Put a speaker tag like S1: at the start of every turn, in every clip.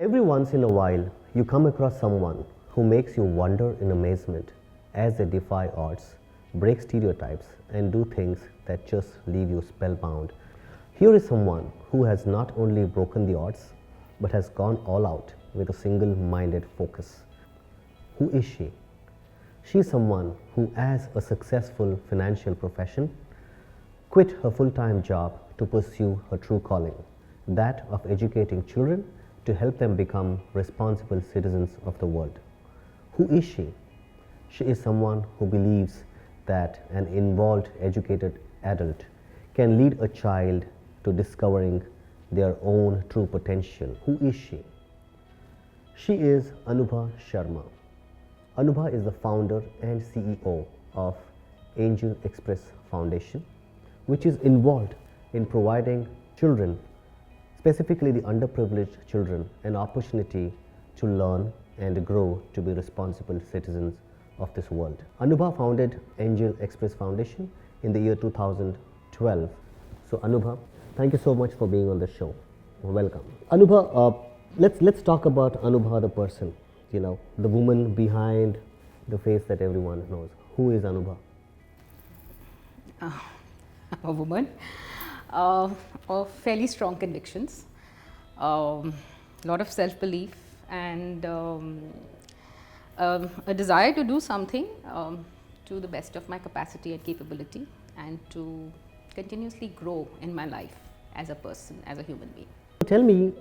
S1: Every once in a while, you come across someone who makes you wonder in amazement as they defy odds, break stereotypes, and do things that just leave you spellbound. Here is someone who has not only broken the odds, but has gone all out with a single minded focus. Who is she? She is someone who, as a successful financial profession, quit her full time job to pursue her true calling, that of educating children to help them become responsible citizens of the world. Who is she? She is someone who believes that an involved, educated adult can lead a child to discovering their own true potential. Who is she? She is Anubha Sharma. Anubha is the founder and CEO of AgelXpress Foundation, which is involved in providing children, specifically the underprivileged children, an opportunity to learn and grow to be responsible citizens of this world. Anubha founded AgelXpress Foundation in the year 2012. So Anubha, thank you so much for being on the show. Welcome. Anubha, let's talk about Anubha the person, the woman behind the face that everyone knows. Who is Anubha?
S2: A woman of fairly strong convictions, a lot of self-belief, and a desire to do something to the best of my capacity and capability, and to continuously grow in my life as a person, as a human being.
S1: Tell me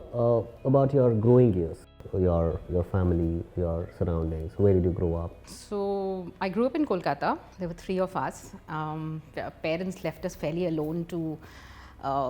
S1: about your growing years, your family, your surroundings. Where did you grow up?
S2: So I grew up in Kolkata. There were three of us. Parents left us fairly alone to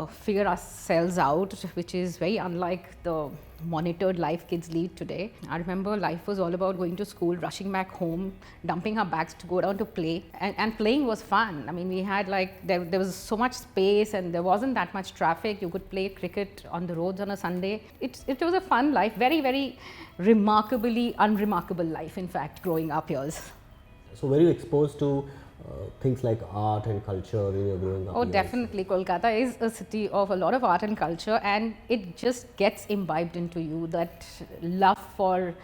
S2: figure ourselves out, which is very unlike the monitored life kids lead today. I remember life was all about going to school, rushing back home, dumping our bags to go down to play, and playing was fun. I mean, we had there was so much space and there wasn't that much traffic. You could play cricket on the roads on a Sunday. It was a fun life, very, very remarkably unremarkable life, in fact, growing up years.
S1: So were you exposed to things like art and culture when you were growing up?
S2: Oh, definitely. Kolkata is a city of a lot of art and culture, and it just gets imbibed into you, that love for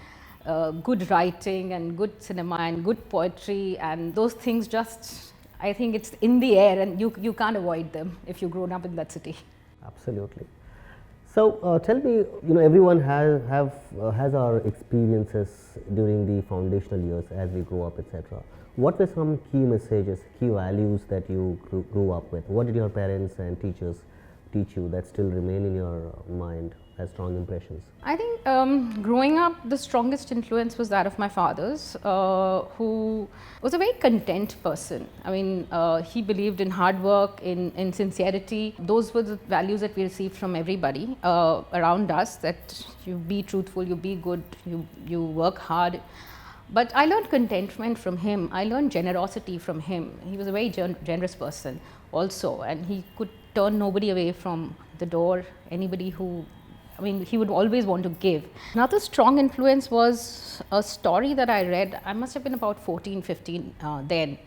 S2: good writing and good cinema and good poetry, and those things just, I think it's in the air, and you can't avoid them if you've grown up in that city.
S1: Absolutely. So tell me, everyone has our experiences during the foundational years as we grow up, etc. What were some key messages, key values that you grew up with? What did your parents and teachers teach you that still remain in your mind as strong impressions?
S2: I think growing up, the strongest influence was that of my father's, who was a very content person. I mean, he believed in hard work, in sincerity. Those were the values that we received from everybody around us, that you be truthful, you be good, you work hard. But I learned contentment from him. I learned generosity from him. He was a very generous person also, and he could turn nobody away from the door. Anybody who, he would always want to give. Another strong influence was a story that I read. I must have been about 14, 15 then.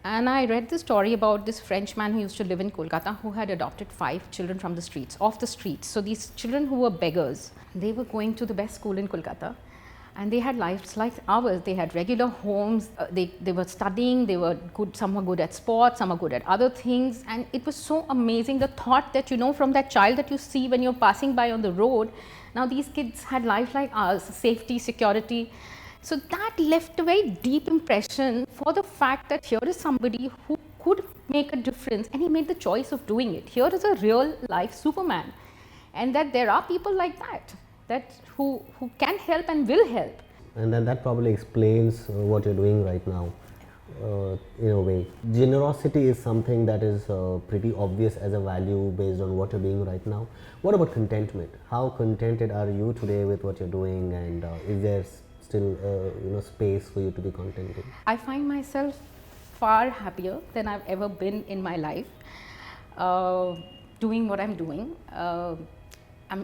S2: And I read this story about this French man who used to live in Kolkata, who had adopted 5 children from the streets, off the streets. So these children who were beggars, they were going to the best school in Kolkata. And they had lives like ours. They had regular homes, they were studying, they were good, some were good at sports, some were good at other things. And it was so amazing, the thought that, from that child that you see when you're passing by on the road, now these kids had lives like ours, safety, security. So that left a very deep impression for the fact that here is somebody who could make a difference, and he made the choice of doing it. Here is a real life Superman, and that there are people like that who can help and will help.
S1: And then that probably explains what you're doing right now, in a way. Generosity is something that is pretty obvious as a value based on what you're doing right now. What about contentment? How contented are you today with what you're doing, and is there still space for you to be contented?
S2: I find myself far happier than I've ever been in my life doing what I'm doing.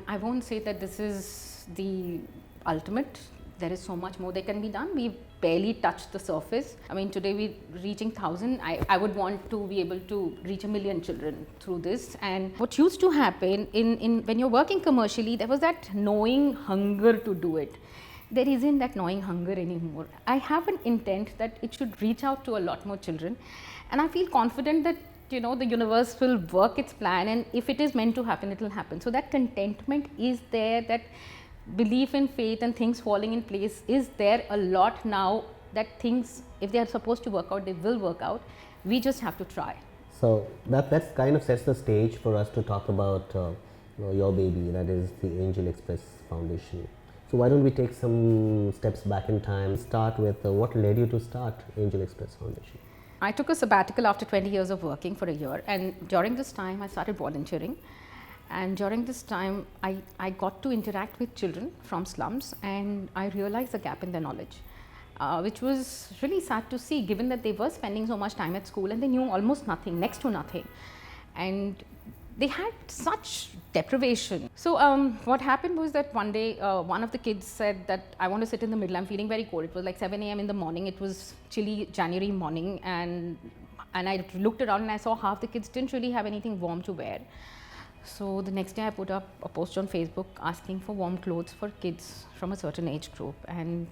S2: I won't say that this is the ultimate. There is so much more that can be done. barely touched the surface. I mean, today we're reaching 1,000. I would want to be able to reach 1,000,000 children through this. And what used to happen in when you're working commercially, there was that gnawing hunger to do it. There isn't that gnawing hunger anymore. I have an intent that it should reach out to a lot more children, and I feel confident that the universe will work its plan, and if it is meant to happen, it will happen. So that contentment is there, that belief in faith and things falling in place is there a lot now, that things, if they are supposed to work out, they will work out. We just have to try.
S1: So that kind of sets the stage for us to talk about your baby, that is the AgelXpress Foundation. So why don't we take some steps back in time, start with what led you to start AgelXpress Foundation?
S2: I took a sabbatical after 20 years of working for a year, and during this time I started volunteering, and during this time I got to interact with children from slums, and I realized the gap in their knowledge, which was really sad to see, given that they were spending so much time at school and they knew almost nothing, next to nothing, and they had such deprivation. So what happened was that one day one of the kids said that I want to sit in the middle, I'm feeling very cold. It was like 7 a.m. in the morning, it was chilly January morning, and I looked around and I saw half the kids didn't really have anything warm to wear. So the next day I put up a post on Facebook asking for warm clothes for kids from a certain age group, and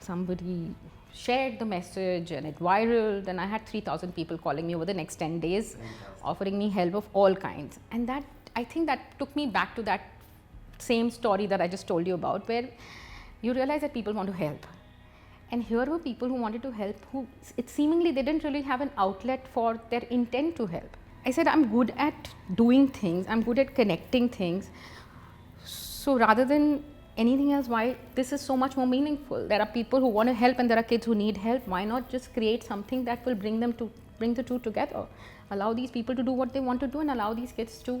S2: somebody shared the message and it viraled, and I had 3,000 people calling me over the next 10 days, offering me help of all kinds. And that, I think that took me back to that same story that I just told you about, where you realize that people want to help. And here were people who wanted to help, who it seemingly they didn't really have an outlet for their intent to help. I said, I'm good at doing things, I'm good at connecting things. So rather than anything else, why this is so much more meaningful? There are people who want to help and there are kids who need help. Why not just create something that will bring the two together? Allow these people to do what they want to do and allow these kids to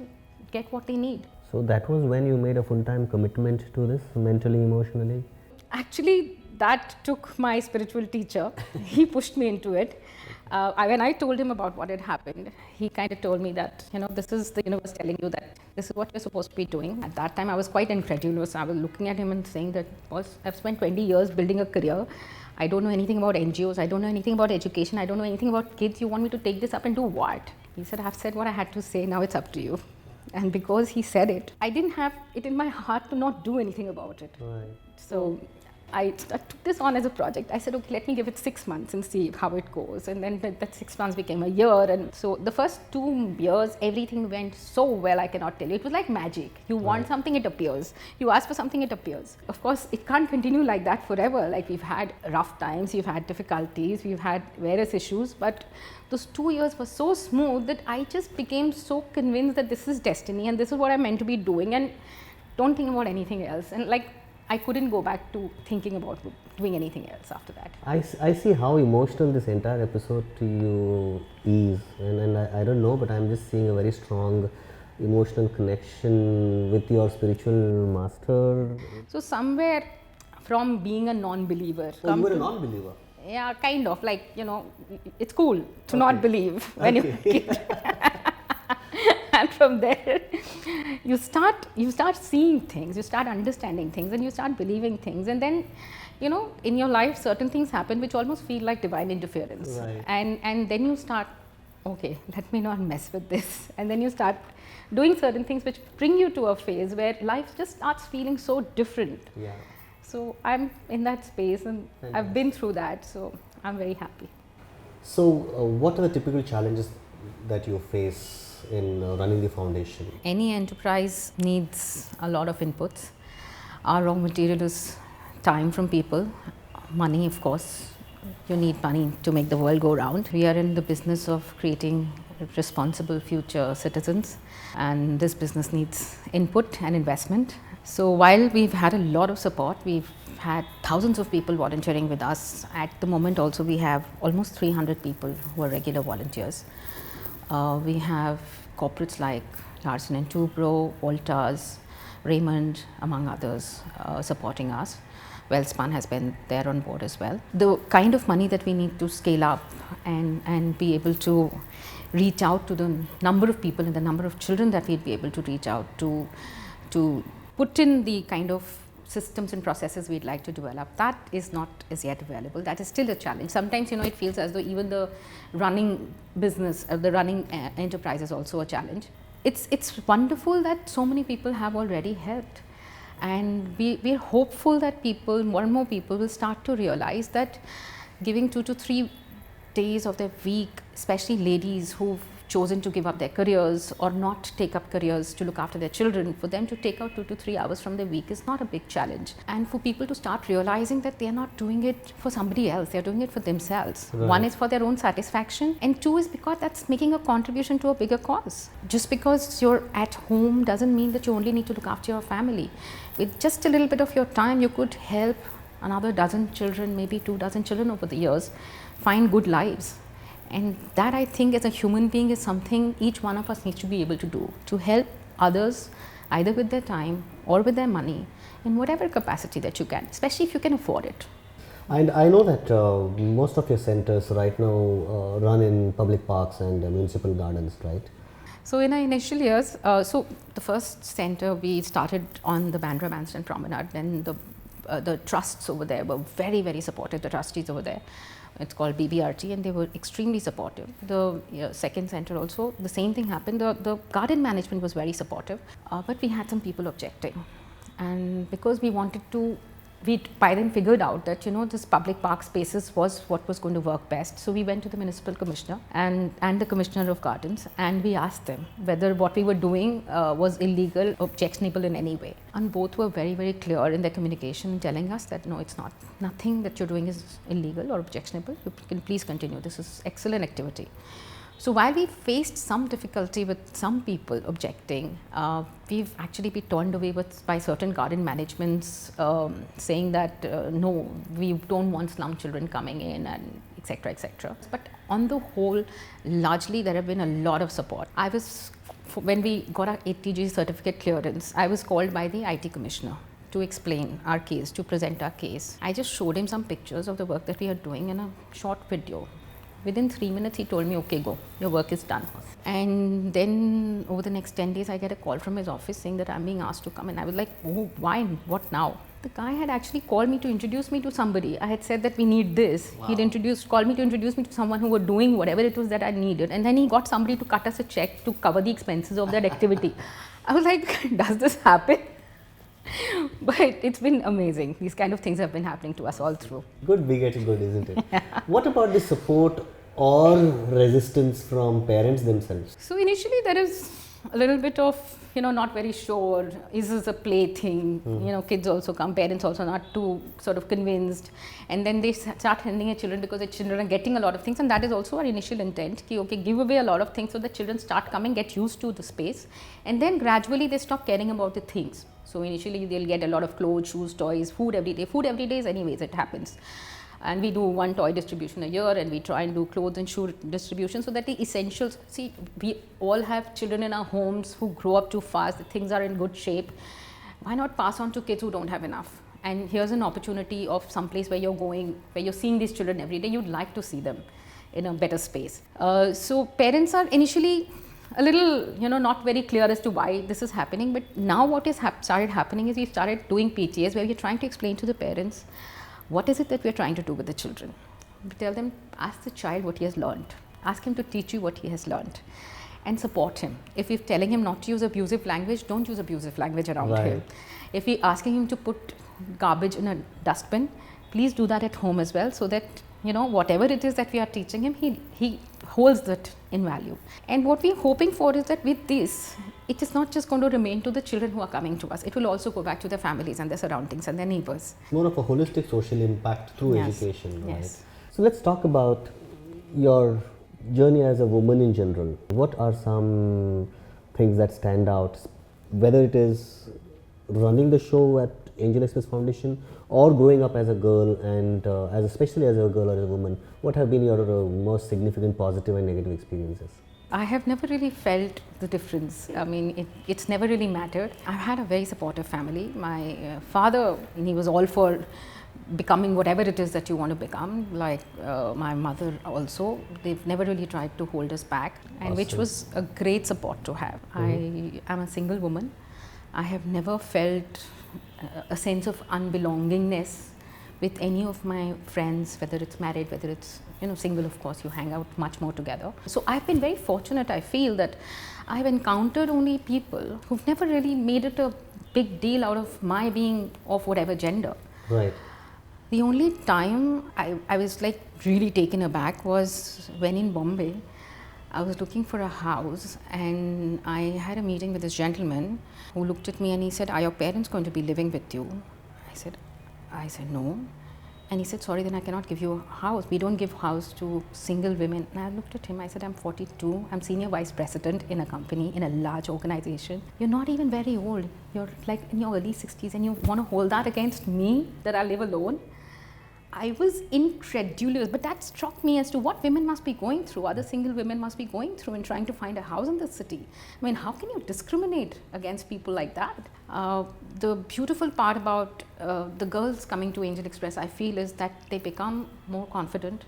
S2: get what they need.
S1: So that was when you made a full-time commitment to this, mentally, emotionally?
S2: Actually, that took my spiritual teacher. He pushed me into it. When I told him about what had happened, he kind of told me that, this is the universe telling you that this is what you're supposed to be doing. At that time, I was quite incredulous. I was looking at him and saying that, boss, I've spent 20 years building a career. I don't know anything about NGOs. I don't know anything about education. I don't know anything about kids. You want me to take this up and do what? He said, I've said what I had to say. Now it's up to you. And because he said it, I didn't have it in my heart to not do anything about it.
S1: Right.
S2: So I took this on as a project. I said, okay, let me give it 6 months and see how it goes. And then that 6 months became a year. And so the first 2 years, everything went so well, I cannot tell you. It was like magic. You want something, it appears. You ask for something, it appears. Of course, it can't continue like that forever. Like, we've had rough times, we've had difficulties, we've had various issues. But those 2 years were so smooth that I just became so convinced that this is destiny and this is what I'm meant to be doing, and don't think about anything else. And I couldn't go back to thinking about doing anything else after that.
S1: I see how emotional this entire episode to you is, and I don't know, but I'm just seeing a very strong emotional connection with your spiritual master.
S2: So somewhere from being a non-believer.
S1: Oh, you were a non-believer?
S2: Yeah, kind of, it's cool to not believe when you're a kid. And from there, you start seeing things, you start understanding things, and you start believing things. And then, in your life, certain things happen which almost feel like divine interference.
S1: Right.
S2: And then you start, okay, let me not mess with this. And then you start doing certain things which bring you to a phase where life just starts feeling so different.
S1: Yeah.
S2: So I'm in that space, and I've been through that, so I'm very happy.
S1: So what are the typical challenges that you face in running the foundation?
S2: Any enterprise needs a lot of inputs. Our raw material is time from people, money, of course. You need money to make the world go round. We are in the business of creating responsible future citizens, and this business needs input and investment. So while we've had a lot of support, we've had thousands of people volunteering with us. At the moment also we have almost 300 people who are regular volunteers. We have corporates like Larsen & Toubro, Voltas, Raymond, among others, supporting us. Wellspun has been there on board as well. The kind of money that we need to scale up and be able to reach out to the number of people and the number of children that we'd be able to reach out to put in the kind of systems and processes we'd like to develop, that is not as yet available. That is still a challenge. Sometimes, it feels as though even the running business, the running enterprise is also a challenge. It's wonderful that so many people have already helped. And we're hopeful that more and more people will start to realize that giving 2 to 3 days of their week, especially ladies who've chosen to give up their careers or not take up careers to look after their children, for them to take out 2 to 3 hours from their week is not a big challenge. And for people to start realizing that they're not doing it for somebody else, they're doing it for themselves. Right. One is for their own satisfaction, and two is because that's making a contribution to a bigger cause. Just because you're at home doesn't mean that you only need to look after your family. With just a little bit of your time, you could help another dozen children, maybe 2 dozen children over the years, find good lives. And that, I think, as a human being, is something each one of us needs to be able to do, to help others either with their time or with their money in whatever capacity that you can, especially if you can afford it.
S1: And I know that most of your centers right now run in public parks and municipal gardens, right?
S2: So in our initial years, so the first center we started on the Bandra Bandstand Promenade. Then the trusts over there were very, very supportive, the trustees over there. It's called BBRT, and they were extremely supportive. The second center also, the same thing happened. The garden management was very supportive, but we had some people objecting. And because we by then figured out that, this public park spaces was what was going to work best. So we went to the municipal commissioner and the commissioner of gardens, and we asked them whether what we were doing was illegal, objectionable in any way. And both were very, very clear in their communication, telling us that no, it's not. Nothing that you're doing is illegal or objectionable. You can please continue. This is excellent activity. So while we faced some difficulty with some people objecting, we've actually been turned away by certain garden managements saying that no, we don't want slum children coming in, and etc., etc. But on the whole, largely there have been a lot of support. When we got our 8TG certificate clearance, I was called by the IT commissioner to explain our case, to present our case. I just showed him some pictures of the work that we are doing in a short video. Within 3 minutes, he told me, okay, go, your work is done. And then over the next 10 days, I get a call from his office saying that I'm being asked to come. And I was like, oh, why? What now? The guy had actually called me to introduce me to somebody. I had said that we need this. Wow. He'd called me to introduce me to someone who were doing whatever it was that I needed. And then he got somebody to cut us a check to cover the expenses of that activity. I was like, does this happen? But it's been amazing. These kind of things have been happening to us all through.
S1: Good begetting good, isn't it? What about the support or resistance from parents themselves?
S2: So initially there is a little bit of, not very sure, is this a play thing? Kids also come, parents also not too sort of convinced. And then they start handing their children because the children are getting a lot of things. And that is also our initial intent, give away a lot of things so the children start coming, get used to the space. And then gradually they stop caring about the things. So initially they'll get a lot of clothes, shoes, toys, food every day. Food every day is anyways, it happens. And we do 1 toy distribution a year, and we try and do clothes and shoe distribution so that the essentials, see, we all have children in our homes who grow up too fast, the things are in good shape. Why not pass on to kids who don't have enough? And here's an opportunity of some place where you're going, where you're seeing these children every day, you'd like to see them in a better space. So parents are initially a little, not very clear as to why this is happening. But now what is started happening is we started doing PTAs where we're trying to explain to the parents, what is it that we're trying to do with the children? We tell them, ask the child what he has learned. Ask him to teach you what he has learned. And support him. If you're telling him not to use abusive language, don't use abusive language around him. If you're asking him to put garbage in a dustbin, please do that at home as well, so that, whatever it is that we are teaching him, he holds that in value. And what we're hoping for is that with this, it is not just going to remain to the children who are coming to us. It will also go back to their families and their surroundings and their neighbors.
S1: More of a holistic social impact through education, right?
S2: Yes.
S1: So let's talk about your journey as a woman in general. What are some things that stand out, whether it is running the show at AgelXpress Foundation or growing up as a girl and especially as a girl or a woman? What have been your most significant positive and negative experiences?
S2: I have never really felt the difference. I mean, it's never really mattered. I've had a very supportive family. My father, he was all for becoming whatever it is that you want to become, like my mother also. They've never really tried to hold us back, and which was a great support to have. I am a single woman. I have never felt a sense of unbelongingness with any of my friends, whether it's married, whether it's single. Of course, you hang out much more together. So I've been very fortunate. I feel that I've encountered only people who've never really made it a big deal out of my being of whatever gender.
S1: Right.
S2: The only time I was like really taken aback was when in Bombay, I was looking for a house and I had a meeting with this gentleman who looked at me and he said, "Are your parents going to be living with you?" I said no. And he said, "Sorry, then I cannot give you a house. We don't give house to single women." And I looked at him, I said, "I'm 42, I'm senior vice president in a company, in a large organization. You're not even very old. You're like in your early 60s and you want to hold that against me, that I live alone?" I was incredulous, but that struck me as to what women must be going through, other single women must be going through in trying to find a house in the city. I mean, how can you discriminate against people like that? The beautiful part about the girls coming to AgelXpress, I feel, is that they become more confident.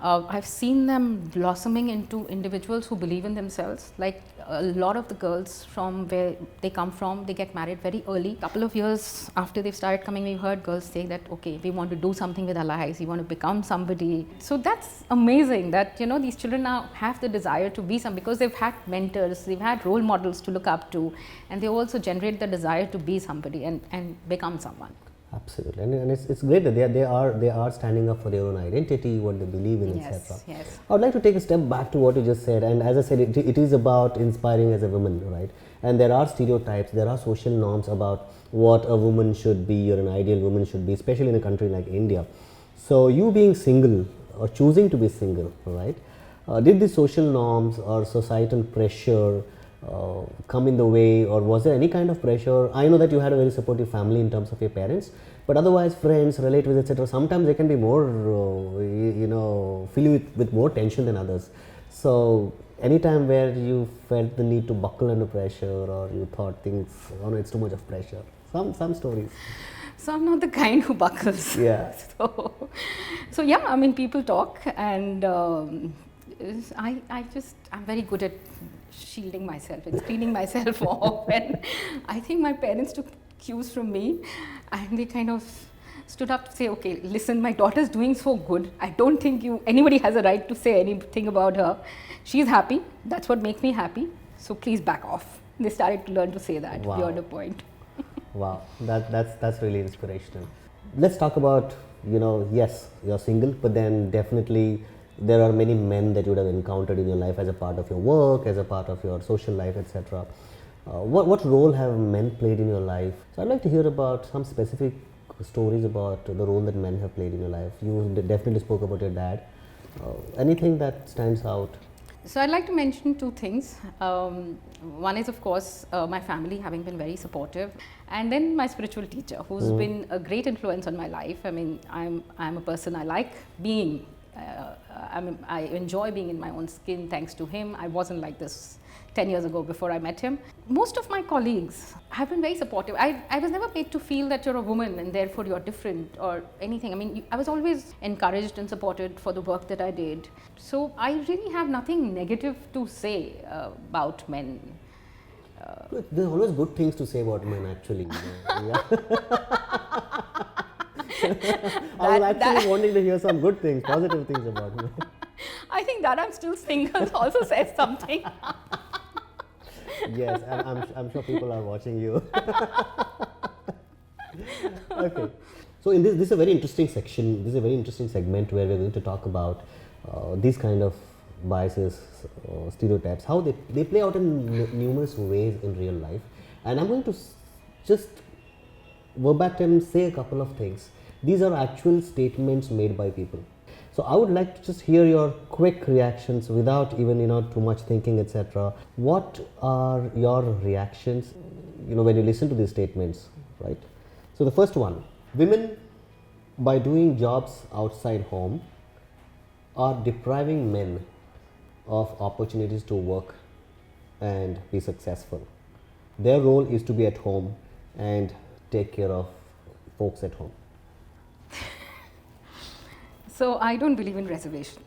S2: I've seen them blossoming into individuals who believe in themselves. Like a lot of the girls from where they come from, they get married very early. Couple of years after they've started coming, we've heard girls say that, okay, we want to do something with our lives, we want to become somebody. So that's amazing that, these children now have the desire to be some, because they've had mentors, they've had role models to look up to, and they also generate the desire to be somebody and become someone.
S1: Absolutely, and it's great that they are standing up for their own identity, what they believe in,
S2: Yes,
S1: etc.
S2: yes.
S1: I would like to take a step back to what you just said, and as I said, it is about inspiring as a woman, right? And there are stereotypes, there are social norms about what a woman should be or an ideal woman should be, especially in a country like India. So you being single or choosing to be single, right? Did the social norms or societal pressure come in the way, or was there any kind of pressure? I know that you had a very supportive family in terms of your parents, but otherwise friends, relatives, etc., sometimes they can be more fill you with more tension than others. So any time where you felt the need to buckle under pressure, or you thought things, oh no, it's too much of pressure? Some stories.
S2: So I'm not the kind who buckles.
S1: Yeah.
S2: So yeah, I mean, people talk, and I'm very good at shielding myself and screening myself off. And I think my parents took cues from me, and they kind of stood up to say, "Okay, listen, my daughter's doing so good. I don't think anybody has a right to say anything about her. She's happy. That's what makes me happy. So please back off." They started to learn to say that.
S1: Wow.
S2: Beyond a point.
S1: Wow, that's really inspirational. Let's talk about, yes, you're single, but then definitely there are many men that you would have encountered in your life as a part of your work, as a part of your social life, etc. What role have men played in your life? So I'd like to hear about some specific stories about the role that men have played in your life. You definitely spoke about your dad. Anything that stands out?
S2: So I'd like to mention two things. One is, of course, my family having been very supportive, and then my spiritual teacher, who's been a great influence on my life. I mean, I'm a person, I like being. I enjoy being in my own skin thanks to him. I wasn't like this 10 years ago before I met him. Most of my colleagues have been very supportive. I was never made to feel that you're a woman and therefore you're different or anything. I mean, I was always encouraged and supported for the work that I did. So I really have nothing negative to say about men.
S1: There's always good things to say about men, actually. Yeah. I was actually wanting to hear some good things, positive things about me.
S2: I think that I'm still single also says something.
S1: Yes, I'm sure people are watching you. Okay. So in this is a very interesting section, this is a very interesting segment where we're going to talk about these kind of biases, stereotypes, how they play out in numerous ways in real life. And I'm going to just verbatim say a couple of things. These are actual statements made by people. So I would like to just hear your quick reactions without even too much thinking, etc. What are your reactions when you listen to these statements, right? So the first one, women, by doing jobs outside home, are depriving men of opportunities to work and be successful. Their role is to be at home and take care of folks at home.
S2: So I don't believe in reservation.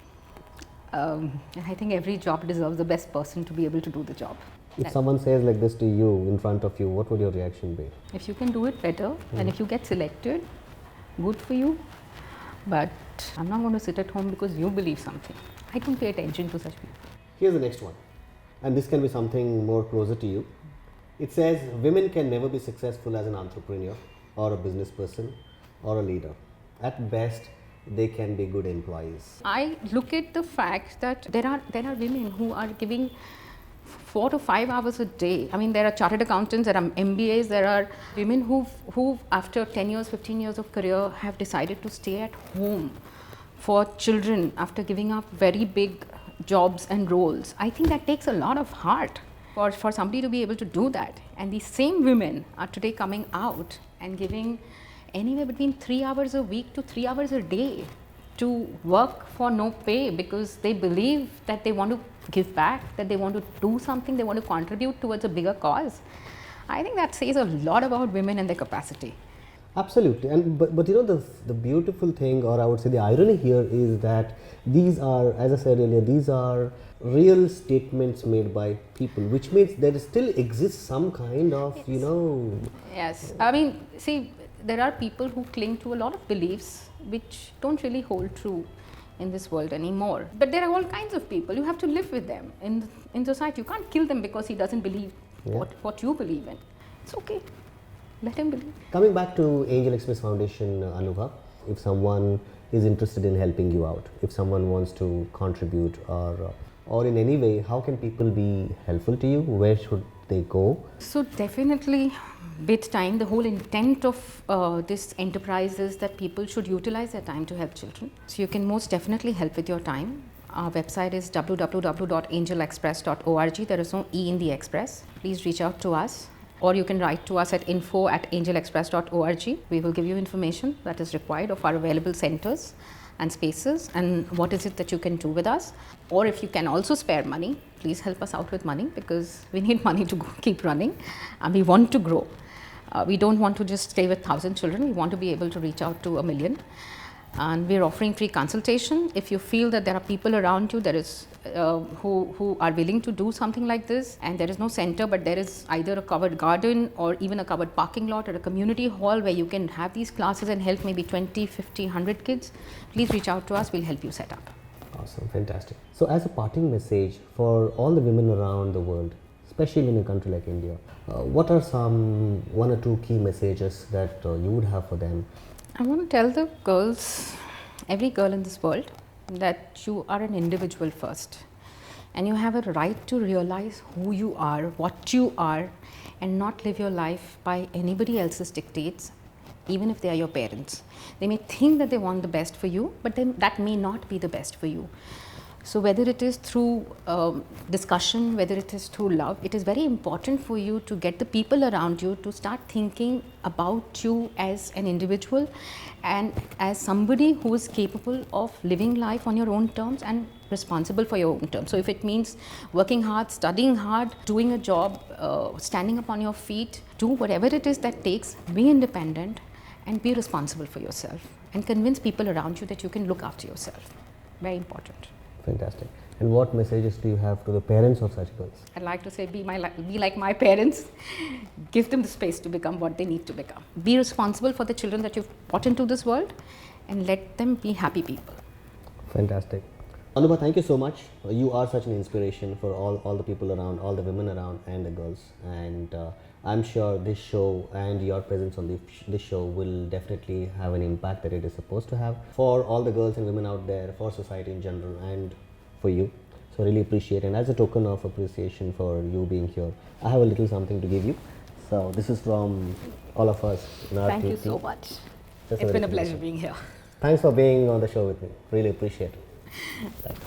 S2: I think every job deserves the best person to be able to do the job.
S1: If someone says like this to you in front of you, what would your reaction be?
S2: If you can do it better and if you get selected, good for you. But I'm not going to sit at home because you believe something. I don't pay attention to such people.
S1: Here's the next one, and this can be something more closer to you. It says women can never be successful as an entrepreneur or a business person or a leader. At best, they can be good employees.
S2: I look at the fact that there are women who are giving 4 to 5 hours a day. I mean, there are chartered accountants, there are MBAs, there are women who after 10 years, 15 years of career have decided to stay at home for children after giving up very big jobs and roles. I think that takes a lot of heart for somebody to be able to do that. And these same women are today coming out and giving anywhere between 3 hours a week to 3 hours a day to work for no pay because they believe that they want to give back, that they want to do something, they want to contribute towards a bigger cause. I think that says a lot about women and their capacity.
S1: Absolutely, and but you know the beautiful thing, or I would say the irony here, is that these are, as I said earlier, these are real statements made by people, which means there still exists some kind of
S2: Yes, I mean, see, there are people who cling to a lot of beliefs which don't really hold true in this world anymore. But there are all kinds of people. You have to live with them in society. You can't kill them because he doesn't believe what you believe in. It's okay. Let him believe.
S1: Coming back to AgelXpress Foundation, Anubha, if someone is interested in helping you out, if someone wants to contribute or in any way, how can people be helpful to you? Where should they go?
S2: So definitely, with time, the whole intent of this enterprise is that people should utilize their time to help children. So you can most definitely help with your time. Our website is www.angelexpress.org. There is no E in the express. Please reach out to us. Or you can write to us at info@angelexpress.org. We will give you information that is required of our available centers and spaces and what is it that you can do with us. Or if you can also spare money, please help us out with money because we need money to keep running and we want to grow. We don't want to just stay with 1,000 children. We want to be able to reach out to 1 million. And we're offering free consultation. If you feel that there are people around you that is who are willing to do something like this, and there is no center, but there is either a covered garden or even a covered parking lot or a community hall where you can have these classes and help maybe 20, 50, 100 kids, please reach out to us. We'll help you set up.
S1: Awesome, fantastic. So as a parting message for all the women around the world, especially in a country like India, what are some 1 or 2 key messages that you would have for them?
S2: I want to tell the girls, every girl in this world, that you are an individual first and you have a right to realize who you are, what you are, and not live your life by anybody else's dictates, even if they are your parents. They may think that they want the best for you, but then that may not be the best for you. So whether it is through discussion, whether it is through love, it is very important for you to get the people around you to start thinking about you as an individual and as somebody who is capable of living life on your own terms and responsible for your own terms. So if it means working hard, studying hard, doing a job, standing up on your feet, do whatever it is that takes, be independent and be responsible for yourself and convince people around you that you can look after yourself. Very important.
S1: Fantastic. And what messages do you have to the parents of such girls?
S2: I'd like to say be like my parents. Give them the space to become what they need to become. Be responsible for the children that you've brought into this world and let them be happy people.
S1: Fantastic. Anubha, thank you so much. You are such an inspiration for all the people around, all the women around and the girls. And I'm sure this show and your presence on this show will definitely have an impact that it is supposed to have for all the girls and women out there, for society in general and for you. So I really appreciate it. And as a token of appreciation for you being here, I have a little something to give you. So this is from all of us in our
S2: Thank
S1: team.
S2: you so much.
S1: Just
S2: It's been a pleasure being here.
S1: Thanks for being on the show with me. Really appreciate it. Thanks.